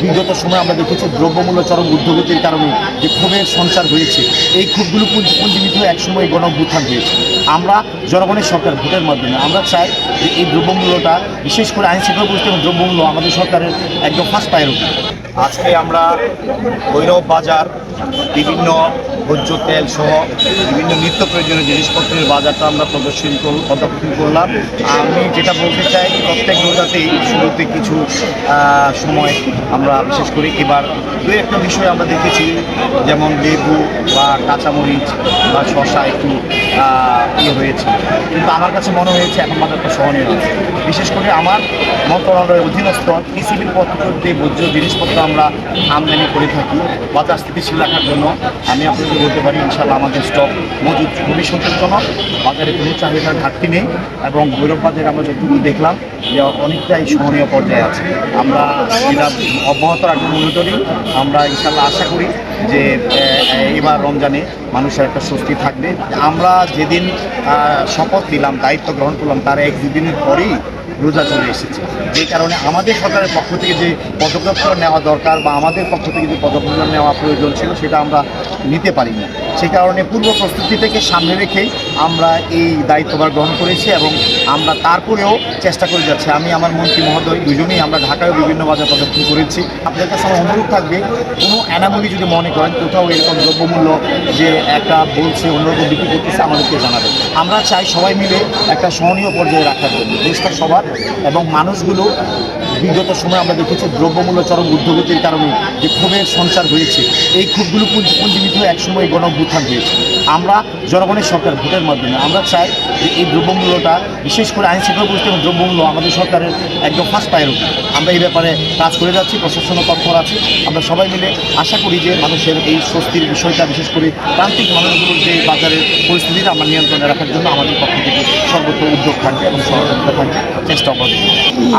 বিগত সময়ে আমরা দেখেছি দ্রব্যমূল্য চরম ঊর্ধ্বগতির কারণে যে ক্ষোভের সঞ্চার হয়েছে, এই ক্ষোভগুলো পুঞ্জীবিত হয়ে একসময় গণঅভ্যুত্থান হয়েছে। আমরা জনগণের সরকার ভোটের মাধ্যমে আমরা চাই যে এই দ্রব্যমূল্যটা, বিশেষ করে আইন শৃঙ্খলা পরিস্থিতি এবং দ্রব্যমূল্য আমাদের সরকারের একদম ফার্স্ট প্রায়োরিটি। আজকে আমরা ভৈরব বাজার বিভিন্ন ভোজ্য তেল সহ বিভিন্ন নিত্য প্রয়োজনীয় জিনিসপত্রের বাজারটা আমরা প্রদর্শন করলাম। আমি যেটা বলতে চাই, প্রত্যেক রোজাতেই শুরুতে কিছু সময় আমরা বিশেষ করে এবার দু একটা বিষয় আমরা দেখেছি, যেমন লেবু বা কাঁচামরিচ বা শশা একটু হয়েছে, কিন্তু আমার কাছে মনে হয়েছে এখন বাজারটা সহনীয় আছে। বিশেষ করে আমার মন্ত্রণালয়ের অধীনস্থ পিসিবির পক্ষ থেকে ভোজ্য জিনিসপত্র আমরা আমদানি করে থাকি বাজার স্থিতিশীল রাখার জন্য। আমি আপনাদের বলতে পারি ইনশাআল্লাহ আমাদের স্টক মজুদ খুবই সন্তোষজনক, বাজারে কোনো চাহিদার ঘাটতি নেই এবং ভৈরব বাজারে আমরা যতটুকু দেখলাম যে অনেকটাই সহনীয় পর্যায়ে আছে। আমরা এটা অব্যাহত রাখবো মনিটরিং। আমরা ইনশাআল্লাহ আশা করি যে এবার রমজানে মানুষের একটা স্বস্তি থাকবে। আমরা যেদিন শপথ নিলাম, দায়িত্ব গ্রহণ করলাম, তার এক দুদিনের পরেই রোজা চলে এসেছে, যে কারণে আমাদের সরকারের পক্ষ থেকে যে পদক্ষেপ নেওয়া দরকার বা আমাদের পক্ষ থেকে যে পদক্ষেপ নেওয়া প্রয়োজন ছিল সেটা আমরা নিতে পারিনি। সেই কারণে পূর্ব প্রস্তুতি থেকে সামনে রেখেই আমরা এই দায়িত্বভার গ্রহণ করেছি এবং আমরা তারপরেও চেষ্টা করে যাচ্ছি। আমি আমার মন্ত্রী মহোদয় দুজনেই আমরা ঢাকায় বিভিন্ন বাজার প্রদর্শন করেছি। আপনাদের কাছে আমার অনুরোধ থাকবে, কোনো অ্যানামলি যদি মনে করেন কোথাও এরকম দ্রব্যমূল্য যে একটা বলছে অন্যরকম বিক্রি করতেছে, আমাদেরকে জানাবেন। আমরা চাই সবাই মিলে একটা সহনীয় পর্যায়ে রাখার জন্য, দেশটা সবার এবং মানুষগুলো। বিগত সময়ে আমরা দেখেছি দ্রব্যমূল্য চরম ঊর্ধ্বগতির কারণে যে ক্ষোভের সঞ্চার হয়েছে, এই ক্ষোভগুলো পুঞ্জীবিত হয়ে একসময় গণঅভ্যুত্থান হয়েছে। আমরা জনগণের সরকার ভোটের মাধ্যমে আমরা চাই যে এই দ্রব্যমূল্যটা, বিশেষ করে আইন শৃঙ্খলা পরিস্থিতি এবং দ্রব্যমূল্য আমাদের সরকারের একদম ফার্স্ট প্রায়োরিটি। আমরা এই ব্যাপারে কাজ করে যাচ্ছি, প্রশাসনও তৎপর আছে। আমরা সবাই মিলে আশা করি যে মানুষের এই স্বস্তির বিষয়টা, বিশেষ করে প্রান্তিক মানুষগুলোর যে বাজারের পরিস্থিতিটা আমরা নিয়ন্ত্রণে রাখার জন্য আমাদের পক্ষ থেকে সর্বোচ্চ উদ্যোগ থাকবে এবং সহযোগিতা থাকবে, চেষ্টা করবে।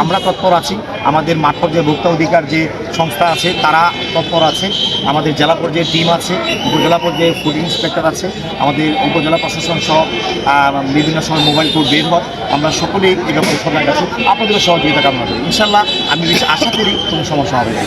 আমরা তৎপর আছি। আমাদের মাঠ পর্যায়ে ভোক্তা অধিকার যে সংস্থা আছে তারা তৎপর আছে, আমাদের জেলা পর্যায়ে টিম আছে, উপজেলা পর্যায়ে ফুড ইন্সপেক্টর আছে, আমাদের উপজেলা প্রশাসন সহ বিভিন্ন সময় মোবাইল কোর্ট বের হয়। আমরা সকলেই এই ব্যাপারে সবাই আছি, আপনাদের সহযোগিতা কামনা করি। ইনশাল্লাহ আমি বেশি আশা করি কোনো সমস্যা হবে না।